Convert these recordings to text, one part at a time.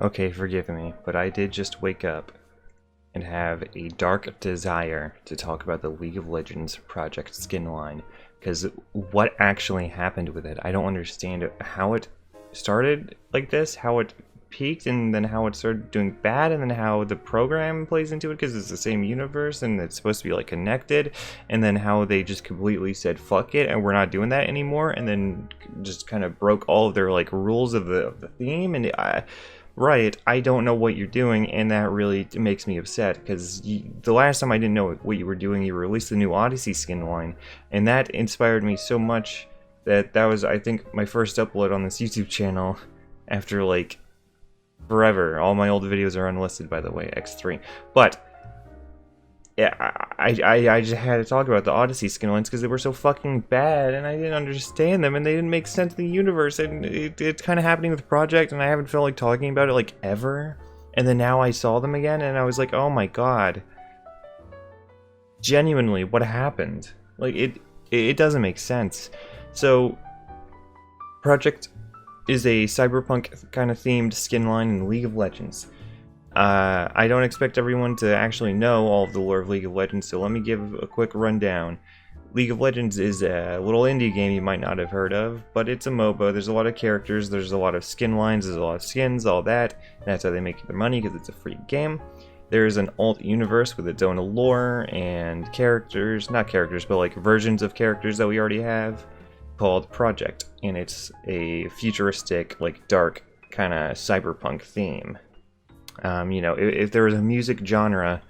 Okay, forgive me, but I did just wake up and have a dark desire to talk about the League of Legends Project Skinline, because what actually happened with it, I don't understand how it started like this, how it peaked, and then how it started doing bad, and then how the program plays into it, because it's the same universe, and it's supposed to be, like, connected, and then how they just completely said, fuck it, and we're not doing that anymore, and then just kind of broke all of their, like, rules of the theme, and Right, I don't know what you're doing, and that really makes me upset, because the last time I didn't know what you were doing, you released the new Odyssey skin line, and that inspired me so much that was, I think, my first upload on this YouTube channel after, like, forever. All my old videos are unlisted, by the way, X3. But yeah, I just had to talk about the Odyssey skin lines because they were so fucking bad, and I didn't understand them, and they didn't make sense in the universe, and it's kind of happening with the project, and I haven't felt like talking about it, like, ever. And then now I saw them again, and I was like, oh my god. Genuinely, what happened? Like, it doesn't make sense. So, Project is a cyberpunk kind of themed skin line in League of Legends. I don't expect everyone to actually know all of the lore of League of Legends, so let me give a quick rundown. League of Legends is a little indie game you might not have heard of, but it's a MOBA. There's a lot of characters, there's a lot of skin lines, there's a lot of skins, all that. That's how they make their money, because it's a free game. There's an alt universe with its own lore and characters, not characters, but like versions of characters that we already have, called Project, and it's a futuristic, like dark kind of cyberpunk theme. You know, if there was a music genre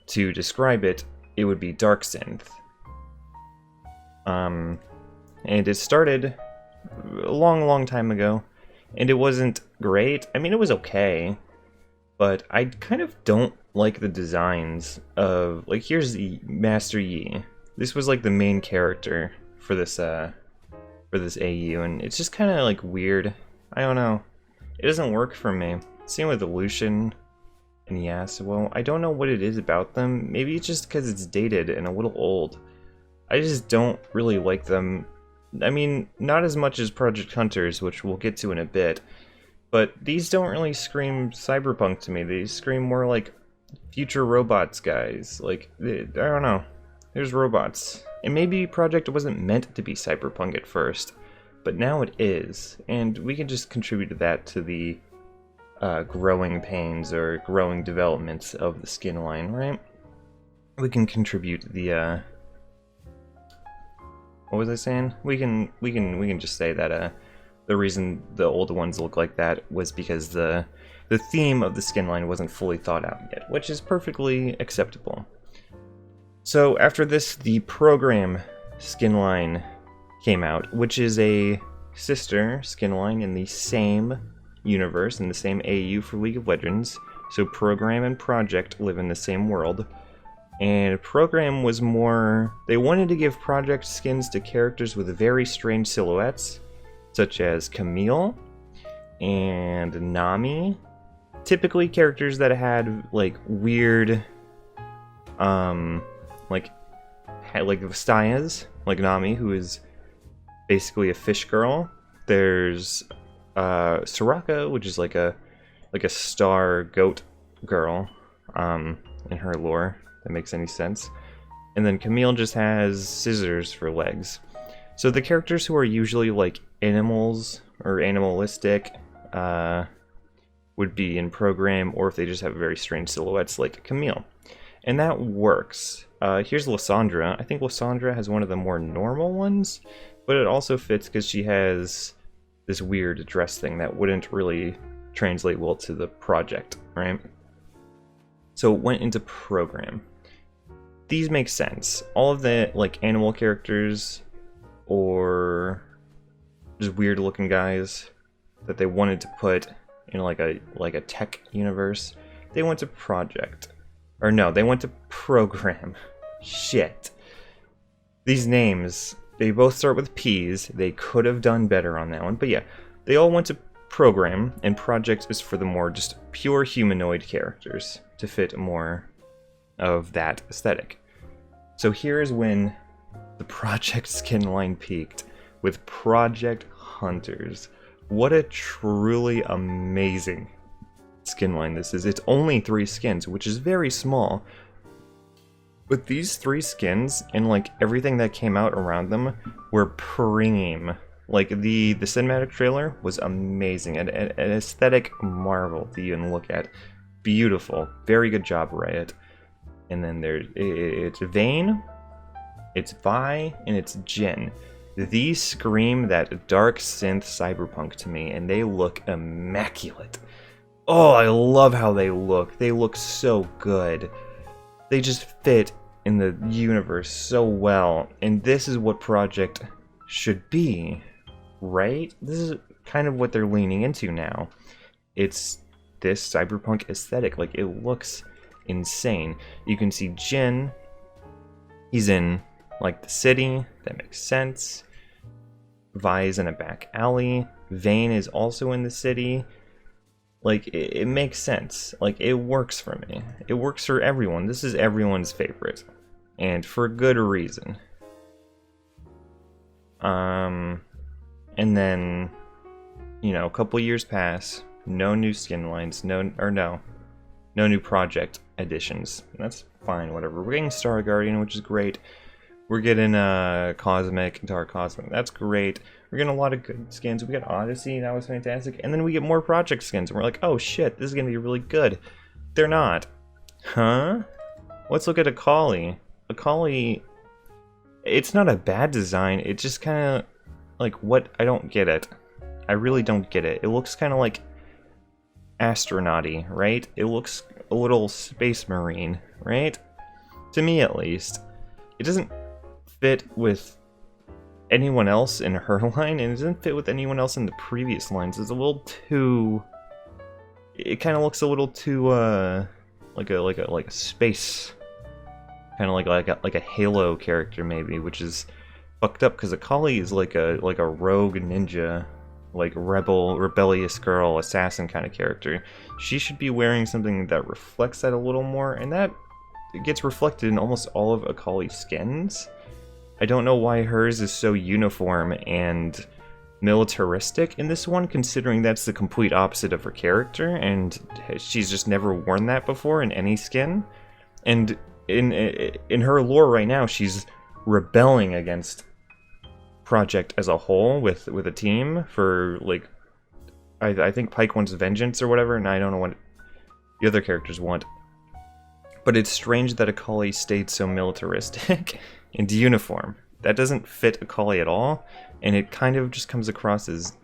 to describe it, it would be dark synth. And it started a long time ago, and it wasn't great. I mean, it was okay, but I kind of don't like the designs of, like, here's the Master Yi. This was like the main character for this AU, and it's just kind of like weird. I don't know. It doesn't work for me. Same with Lucian and Yasuo. I don't know what it is about them. Maybe it's just because it's dated and a little old. I just don't really like them. I mean, not as much as Project Hunters, which we'll get to in a bit, but these don't really scream cyberpunk to me. They scream more like future robots, guys. Like, I don't know. There's robots. And maybe Project wasn't meant to be cyberpunk at first, but now it is, and we can just contribute to that, to the growing pains or growing developments of the skin line, right? We can contribute the what was I saying? We can just say that the reason the old ones look like that was because the theme of the skin line wasn't fully thought out yet, which is perfectly acceptable. So after this, the program skin line came out, which is a sister skin line in the same universe, in the same AU for League of Legends. So Program and Project live in the same world. And Program was more... They wanted to give Project skins to characters with very strange silhouettes, such as Camille and Nami. Typically characters that had, like, weird... like Vastayas, like Nami, who is basically a fish girl. There's Soraka, which is like a star goat girl, in her lore. That makes any sense. And then Camille just has scissors for legs. So the characters who are usually like animals or animalistic would be in Program, or if they just have very strange silhouettes like Camille. And that works. Here's Lysandra. I think Lysandra has one of the more normal ones, but it also fits because she has this weird dress thing that wouldn't really translate well to the Project, right? So it went into Program. These make sense. All of the, like, animal characters or just weird looking guys that they wanted to put in like a tech universe, they went to Project. Or no, they went to Program. Shit. These names, they both start with P's. They could have done better on that one. But yeah, they all went to Program, and Project is for the more just pure humanoid characters to fit more of that aesthetic. So here's when the Project skin line peaked with Project Hunters. What a truly amazing Skinline this is. It's only 3 skins, which is very small. But these 3 skins and like everything that came out around them were preem. Like the cinematic trailer was amazing, an aesthetic marvel to even look at. Beautiful, very good job, Riot. And then it's Vayne, it's Vi, and it's Jin. These scream that dark synth cyberpunk to me, and they look immaculate. Oh, I love how they look. They look so good. They just fit in the universe so well, and this is what Project should be, right? This is kind of what they're leaning into now. It's this cyberpunk aesthetic. Like, it looks insane. You can see Jin, he's in like the city, that makes sense. Vi is in a back alley. Vayne is also in the city. Like, it makes sense. Like, it works for me. It works for everyone. This is everyone's favorite. And for good reason. And then, you know, a couple years pass. No new skin lines. No new project additions. That's fine, whatever. We're getting Star Guardian, which is great. We're getting Cosmic, Dark Cosmic. That's great. We're getting a lot of good skins. We got Odyssey, that was fantastic. And then we get more project skins, and we're like, oh shit, this is gonna be really good. They're not. Huh? Let's look at Akali. Akali, it's not a bad design. It just kind of, like, what? I don't get it. I really don't get it. It looks kind of like astronaut-y, right? It looks a little space marine, right? To me, at least. It doesn't fit with anyone else in her line, and it doesn't fit with anyone else in the previous lines. It's a little too... It kind of looks a little too, like a space... Kind of like a Halo character, maybe, which is fucked up, because Akali is like a rogue ninja, like rebellious girl, assassin kind of character. She should be wearing something that reflects that a little more, and that gets reflected in almost all of Akali's skins. I don't know why hers is so uniform and militaristic in this one, considering that's the complete opposite of her character, and she's just never worn that before in any skin. And in her lore right now, she's rebelling against Project as a whole with a team for, like, I think Pike wants vengeance or whatever, and I don't know what the other characters want. But it's strange that Akali stayed so militaristic and uniform. That doesn't fit Akali at all, and it kind of just comes across as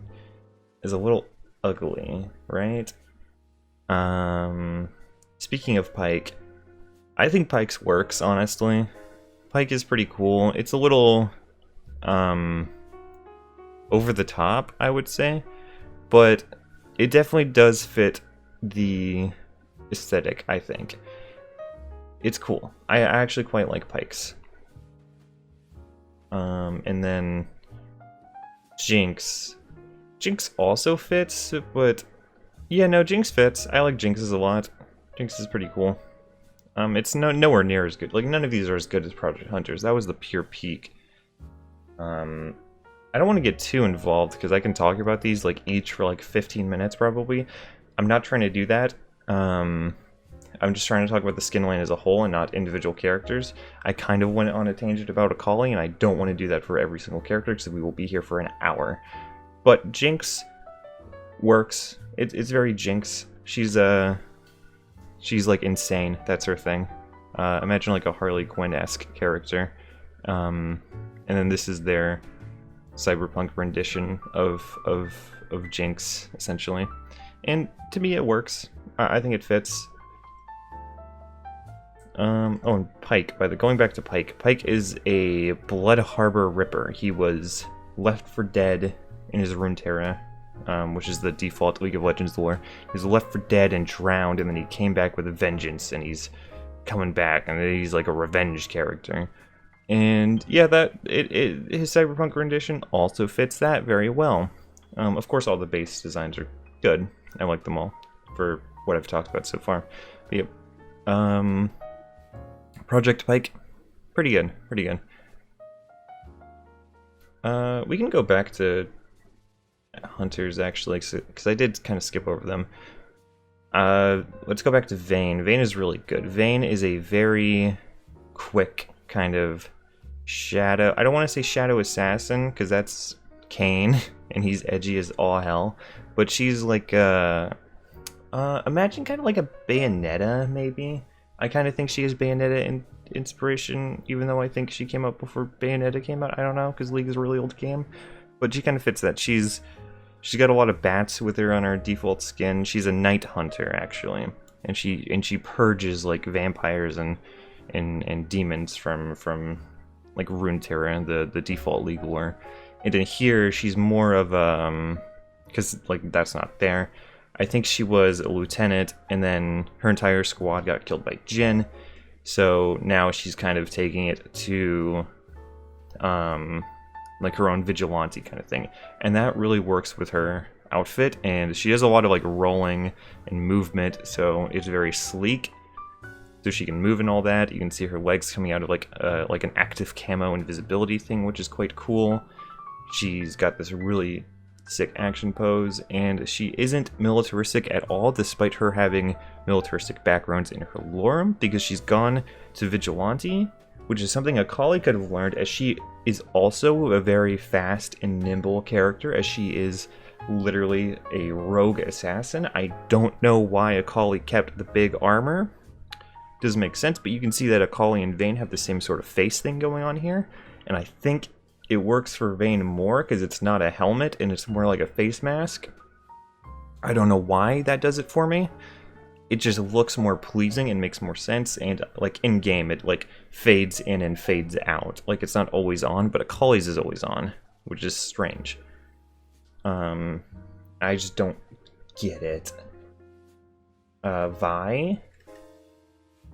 a little ugly, right? Speaking of Pike, I think Pike's works, honestly. Pike is pretty cool. It's a little over the top, I would say, but it definitely does fit the aesthetic, I think. It's cool. I actually quite like Pike's. And then Jinx. Jinx also fits, but yeah, no, Jinx fits. I like Jinx's a lot. Jinx is pretty cool. It's nowhere near as good. Like, none of these are as good as Project Hunters. That was the pure peak. I don't want to get too involved, because I can talk about these, like, each for, like, 15 minutes, probably. I'm not trying to do that. I'm just trying to talk about the skin line as a whole and not individual characters. I kind of went on a tangent about Akali, and I don't want to do that for every single character, because we will be here for an hour. But Jinx works. It's very Jinx. She's like insane. That's her thing. Imagine like a Harley Quinn-esque character. And then this is their cyberpunk rendition of Jinx, essentially. And to me, it works. I think it fits. Oh, and Pike. Going back to Pike. Pike is a Blood Harbor Ripper. He was left for dead in his Runeterra, which is the default League of Legends lore. He was left for dead and drowned, and then he came back with a vengeance, and he's coming back, and he's like a revenge character. And yeah, his cyberpunk rendition also fits that very well. Of course, all the base designs are good. I like them all for what I've talked about so far. But yeah, Project Pike, pretty good, pretty good. We can go back to Hunters, actually, because I did kind of skip over them. Let's go back to Vayne. Vayne is really good. Vayne is a very quick kind of shadow. I don't want to say shadow assassin because that's Kane, and he's edgy as all hell. But she's like imagine kind of like a Bayonetta, maybe. I kind of think she is Bayonetta inspiration, even though I think she came out before Bayonetta came out. I don't know, because League is a really old game. But she kind of fits that. She's got a lot of bats with her on her default skin. She's a night hunter, actually. And she purges like vampires and demons from like Runeterra, the default League lore. And in here, she's more of because like that's not there. I think she was a lieutenant, and then her entire squad got killed by Jin. So now she's kind of taking it to like her own vigilante kind of thing. And that really works with her outfit, and she has a lot of like rolling and movement, so it's very sleek. So she can move and all that. You can see her legs coming out of like an active camo invisibility thing, which is quite cool. She's got this really sick action pose, and she isn't militaristic at all, despite her having militaristic backgrounds in her lore, because she's gone to vigilante, which is something Akali could have learned, as she is also a very fast and nimble character, as she is literally a rogue assassin. I don't know why Akali kept the big armor. Doesn't make sense, but you can see that Akali and Vayne have the same sort of face thing going on here, and I think it works for Vayne more because it's not a helmet and it's more like a face mask. I don't know why that does it for me. It just looks more pleasing and makes more sense, and like in game it like fades in and fades out. Like it's not always on, but Akali's is always on, which is strange. I just don't get it. Vi,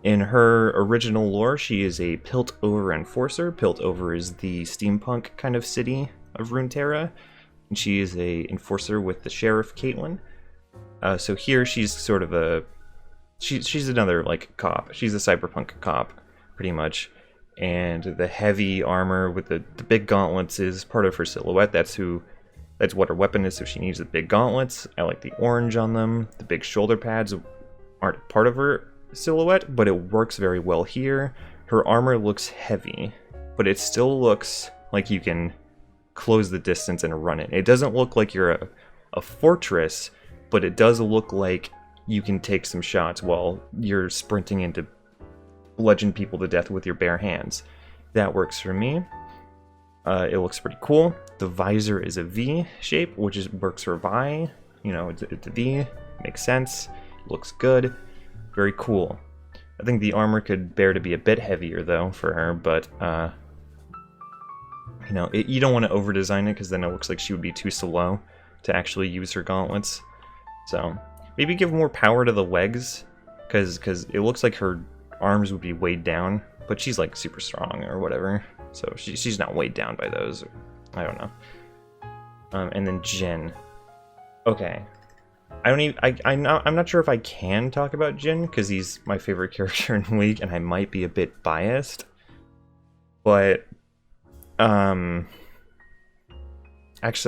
in her original lore, she is a Piltover enforcer. Piltover is the steampunk kind of city of Runeterra, and she is a enforcer with the sheriff Caitlyn. So here she's sort of a she's another like cop. She's a cyberpunk cop, pretty much. And the heavy armor with the big gauntlets is part of her silhouette. That's what her weapon is. So she needs the big gauntlets. I like the orange on them. The big shoulder pads aren't part of her silhouette, but it works very well here. Her armor looks heavy, but it still looks like you can close the distance and run it. It doesn't look like you're a fortress, but it does look like you can take some shots while you're sprinting in to bludgeon people to death with your bare hands. That works for me. It looks pretty cool. The visor is a V shape, which works for Vi. You know, it's a V, makes sense, looks good. Very cool. I think the armor could bear to be a bit heavier, though, for her, but, you know, you don't want to over-design it, because then it looks like she would be too slow to actually use her gauntlets. So, maybe give more power to the legs, because it looks like her arms would be weighed down, but she's, like, super strong or whatever, so she's not weighed down by those. I don't know. And then Jin. Okay. I'm not sure if I can talk about Jin, because he's my favorite character in League, and I might be a bit biased. But, actually,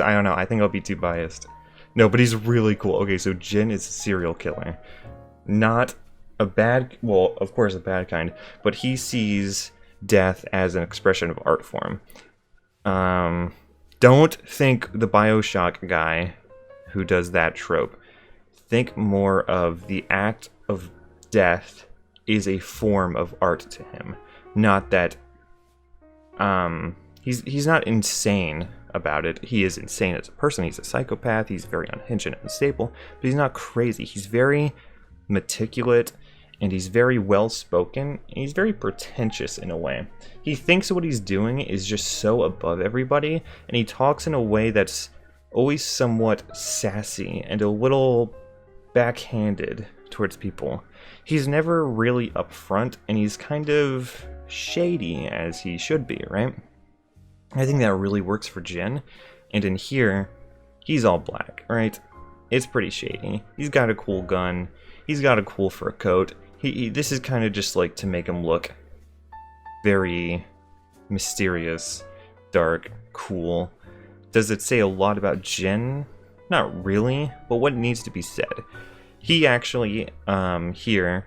I don't know. I think I'll be too biased. No, but he's really cool. Okay, so Jin is a serial killer. Not a bad, well, of course a bad kind, but he sees death as an expression of art form. Don't think the BioShock guy who does that trope. Think more of the act of death is a form of art to him. Not that he's not insane about it. He is insane as a person. He's a psychopath. He's very unhinged and unstable, but he's not crazy. He's very meticulous, and he's very well spoken, and he's very pretentious in a way. He thinks what he's doing is just so above everybody, and he talks in a way that's always somewhat sassy and a little backhanded towards people. He's never really upfront, and he's kind of shady, as he should be, right? I think that really works for Jin, and in here, he's all black, right? It's pretty shady. He's got a cool gun, he's got a cool fur coat. This is kind of just like to make him look very mysterious, dark, cool. Does it say a lot about Jin? Not really, but what needs to be said? he actually here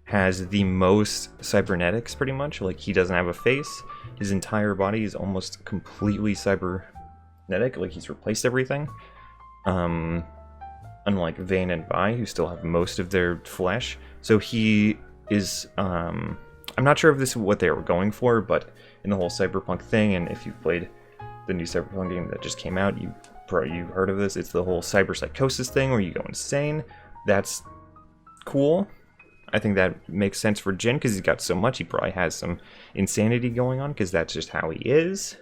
has the most cybernetics, pretty much. Like, he doesn't have a face. His entire body is almost completely cybernetic. Like, he's replaced everything. Unlike Vayne and Pike, who still have most of their flesh. So he is, I'm not sure if this is what they were going for, but in the whole cyberpunk thing, and if you've played the new cyberpunk game that just came out, you've heard of this. It's the whole cyberpsychosis thing where you go insane. That's cool. I think that makes sense for Jin because he's got so much. He probably has some insanity going on because that's just how he is.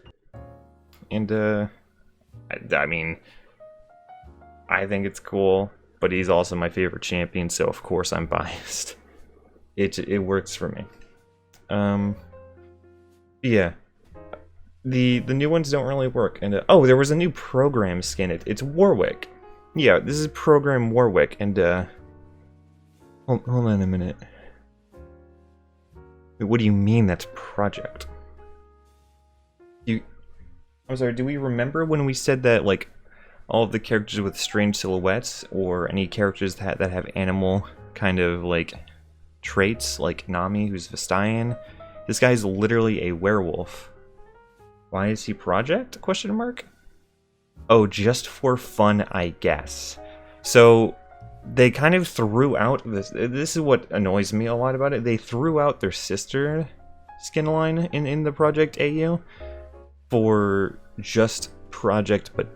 And, I mean, I think it's cool, but he's also my favorite champion, so of course I'm biased. It works for me. Yeah. The new ones don't really work. And, oh, there was a new program skin. It's Warwick. Yeah, this is Program Warwick, and, hold on a minute. Wait, what do you mean that's Project? I'm sorry, do we remember when we said that, like, all of the characters with strange silhouettes, or any characters that have animal kind of, like, traits, like Nami, who's Vestayan? This guy's literally a werewolf. Why is he Project? Question mark? Oh, just for fun, I guess. So, they kind of threw out this. This is what annoys me a lot about it. They threw out their sister Skinline in the Project AU for just Project, but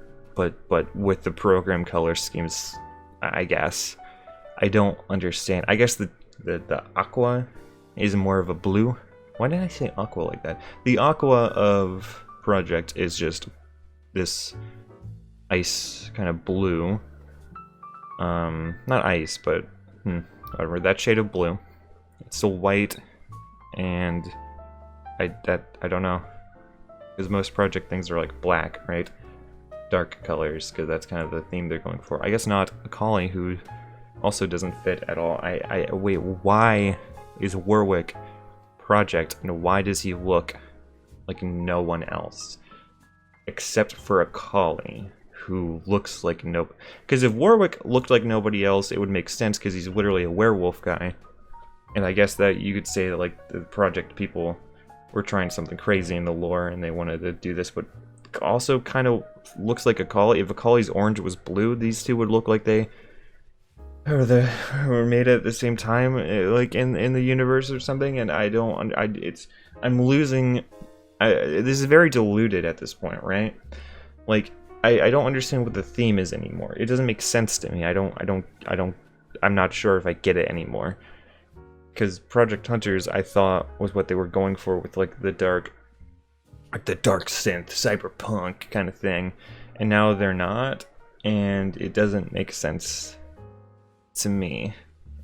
with the program color schemes, I guess. I don't understand. I guess the aqua is more of a blue. Why did I say aqua like that? The aqua of Project is just this ice kind of blue. Not ice, but whatever, that shade of blue. It's still white, and I don't know, because most Project things are like black, right? Dark colors, because that's kind of the theme they're going for. I guess not Akali, who also doesn't fit at all. Wait, why is Warwick Project, and why does he look like no one else except for Akali, who looks like no? Because if Warwick looked like nobody else, it would make sense, because he's literally a werewolf guy. And I guess that you could say that, like, the Project people were trying something crazy in the lore and they wanted to do this, but also kind of looks like Akali. If Akali's orange was blue, these two would look like they were made at the same time, like in the universe or something. And I'm losing. This is very diluted at this point, right? Like, I don't understand what the theme is anymore. It doesn't make sense to me. I'm not sure if I get it anymore. Because Project Hunters, I thought, was what they were going for with, like, the dark synth, cyberpunk kind of thing. And now they're not, and it doesn't make sense to me.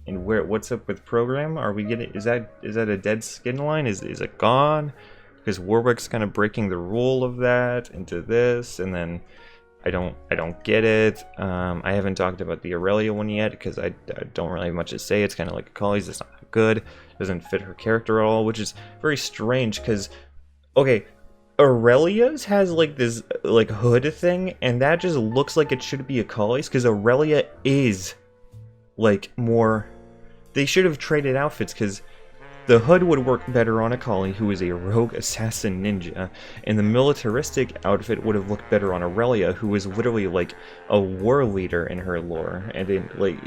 And what's up with Program? Are we getting, is that a dead Skinline? Is it gone? Because Warwick's kind of breaking the rule of that into this, and then I don't get it. I haven't talked about the Aurelia one yet because I don't really have much to say. It's kind of like Akali's. It's not good. Doesn't fit her character at all, which is very strange because, okay, Aurelia's has like this like hood thing, and that just looks like it should be Akali's because Aurelia is like more. They should have traded outfits because the hood would work better on Akali, who is a rogue assassin ninja, and the militaristic outfit would have looked better on Aurelia, who is literally like a war leader in her lore, and like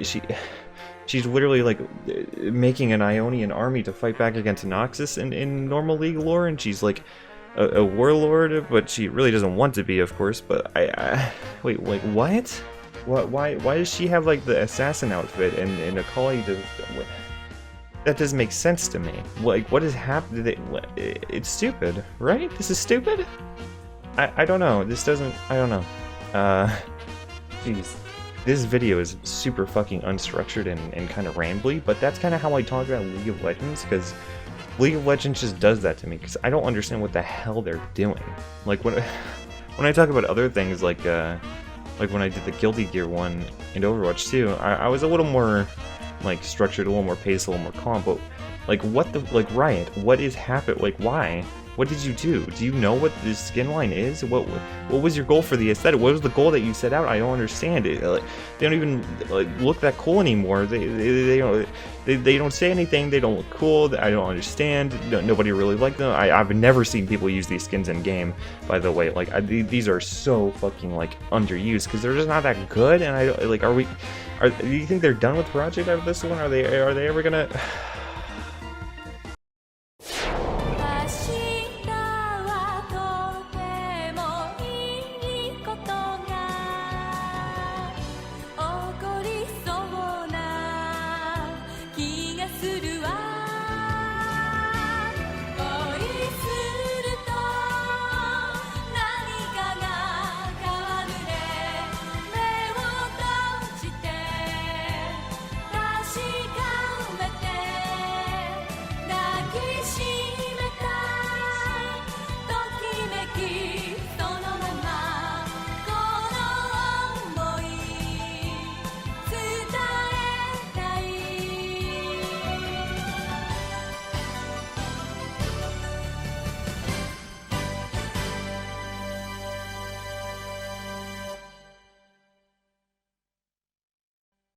she's literally like making an Ionian army to fight back against Noxus in normal League lore, and she's like a warlord, but she really doesn't want to be, of course. But wait, like what? Why does she have like the assassin outfit and Akali does? That doesn't make sense to me. Like, what has happened? It's stupid, right? This is stupid? I don't know. This doesn't... I don't know. Jeez. This video is super fucking unstructured and kind of rambly, but that's kind of how I talk about League of Legends, because League of Legends just does that to me, because I don't understand what the hell they're doing. Like, when I talk about other things, like when I did the Guilty Gear one in Overwatch 2, I was a little more... like structured, a little more paced, a little more calm, but like what the, like Riot, what is happening? Like why What did you do? Do you know what this skin line is? What was your goal for the aesthetic? What was the goal that you set out? I don't understand it. Like, they don't even like look that cool anymore. They don't say anything. They don't look cool. I don't understand. Nobody really liked them. I've never seen people use these skins in game. By the way, like these are so fucking like underused because they're just not that good. And I like, do you think they're done with the project after this one? Are they ever gonna?